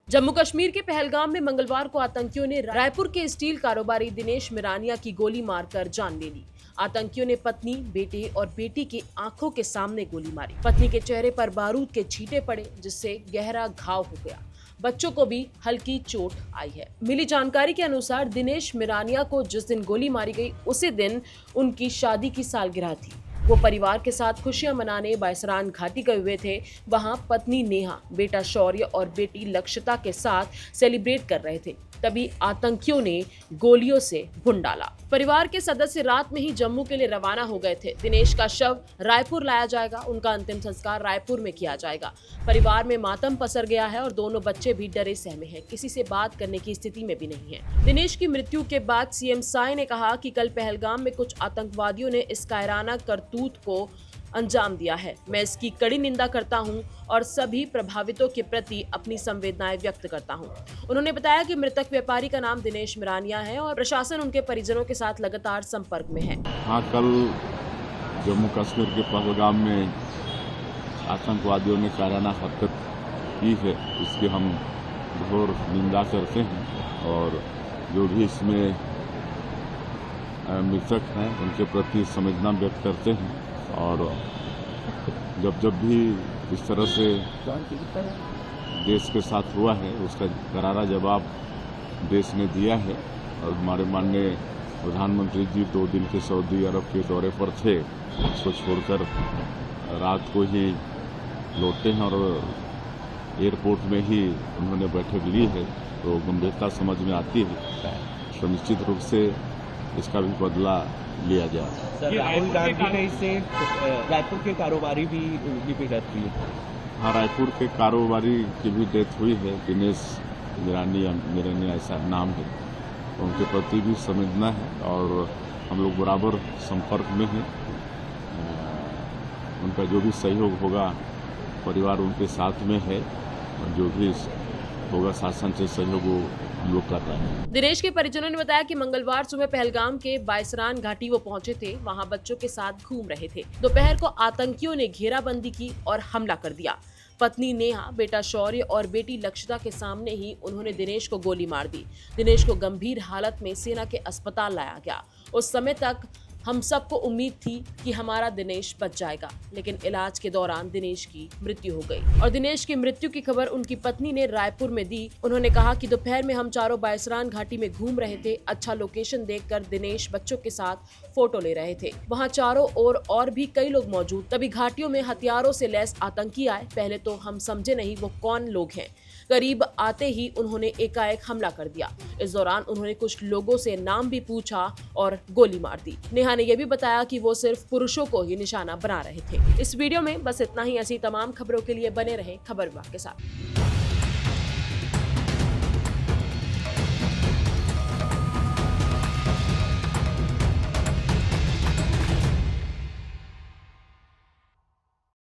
जम्मू कश्मीर के पहलगाम में मंगलवार को आतंकियों ने रायपुर के स्टील कारोबारी दिनेश मिरानिया की गोली मारकर जान ले ली। आतंकियों ने पत्नी, बेटे और बेटी की आंखों के सामने गोली मारी। पत्नी के चेहरे पर बारूद के छींटे पड़े, जिससे गहरा घाव हो गया। बच्चों को भी हल्की चोट आई है। मिली जानकारी के अनुसार दिनेश मिरानिया को जिस दिन गोली मारी गई उसी दिन उनकी शादी की सालगिरह थी। वो परिवार के साथ खुशियां मनाने बायसरान घाटी गए हुए थे। वहां पत्नी नेहा, बेटा शौर्य और बेटी लक्षिता के साथ सेलिब्रेट कर रहे थे। तभी आतंकियों ने गोलियों से भून डाला। परिवार के सदस्य रात में ही जम्मू के लिए रवाना हो गए थे। दिनेश का शव रायपुर लाया जाएगा, उनका अंतिम संस्कार रायपुर में किया जाएगा। परिवार में मातम पसर गया है और दोनों बच्चे भी डरे सहमे हैं, किसी से बात करने की स्थिति में भी नहीं है। दिनेश की मृत्यु के बाद सीएम साय ने कहा कि कल पहलगाम में कुछ आतंकवादियों ने इस कायराना करतूत को अंजाम दिया है। मैं इसकी कड़ी निंदा करता हूं और सभी प्रभावितों के प्रति अपनी संवेदनाएं व्यक्त करता हूं। उन्होंने बताया कि मृतक व्यापारी का नाम दिनेश मिरानिया है और प्रशासन उनके परिजनों के साथ लगातार संपर्क में है। हाँ, कल जम्मू कश्मीर के पहलगाम में आतंकवादियों ने कायराना हरकत की है, इसकी हम घोर निंदा करते हैं और जो भी इसमें मृतक हैं उनके प्रति संवेदना व्यक्त करते हैं। और जब भी इस तरह से देश के साथ हुआ है उसका करारा जवाब देश ने दिया है। और हमारे माननीय प्रधानमंत्री जी 2 दिन के सऊदी अरब के दौरे पर थे, उसको छोड़कर रात को ही लौटे हैं और एयरपोर्ट में ही उन्होंने बैठक ली है, तो गंभीरता समझ में आती है। तो निश्चित रूप से इसका भी बदला लिया जाए। सर, राहुल गांधी ने इससे रायपुर के कारोबारी भी की डेथ की। हाँ, रायपुर के कारोबारी की भी डेथ हुई है। दिनेश मिरानिया ऐसा नाम है, उनके प्रति भी संवेदना है और हम लोग बराबर संपर्क में हैं। उनका जो भी सहयोग होगा परिवार उनके साथ में है और जो भी होगा शासन से सहयोग हम लोग कर रहे हैं। दिनेश के परिजनों ने बताया कि मंगलवार सुबह पहलगाम के बायसरान घाटी वो पहुंचे थे। वहां बच्चों के साथ घूम रहे थे। दोपहर को आतंकियों ने घेराबंदी की और हमला कर दिया। पत्नी नेहा, बेटा शौर्य और बेटी लक्षिता के सामने ही उन्होंने दिनेश को गोली मार दी। दिनेश को गंभीर हालत में सेना के अस्पताल लाया गया। उस समय तक हम सबको उम्मीद थी कि हमारा दिनेश बच जाएगा, लेकिन इलाज के दौरान दिनेश की मृत्यु हो गई। और दिनेश की मृत्यु की खबर उनकी पत्नी ने रायपुर में दी। उन्होंने कहा कि दोपहर में हम चारों बायसरान घाटी में घूम रहे थे। अच्छा लोकेशन देखकर दिनेश बच्चों के साथ फोटो ले रहे थे। वहां चारों ओर और भी कई लोग मौजूद। तभी घाटियों में हथियारों से लैस आतंकी आए। पहले तो हम समझे नहीं वो कौन लोग हैं। करीब आते ही उन्होंने एकाएक हमला कर दिया। इस दौरान उन्होंने कुछ लोगों से नाम भी पूछा और गोली मार दी। नेहा ने यह भी बताया कि वो सिर्फ पुरुषों को ही निशाना बना रहे थे। इस वीडियो में बस इतना ही। ऐसी तमाम खबरों के लिए बने रहे खबर विभाग के साथ।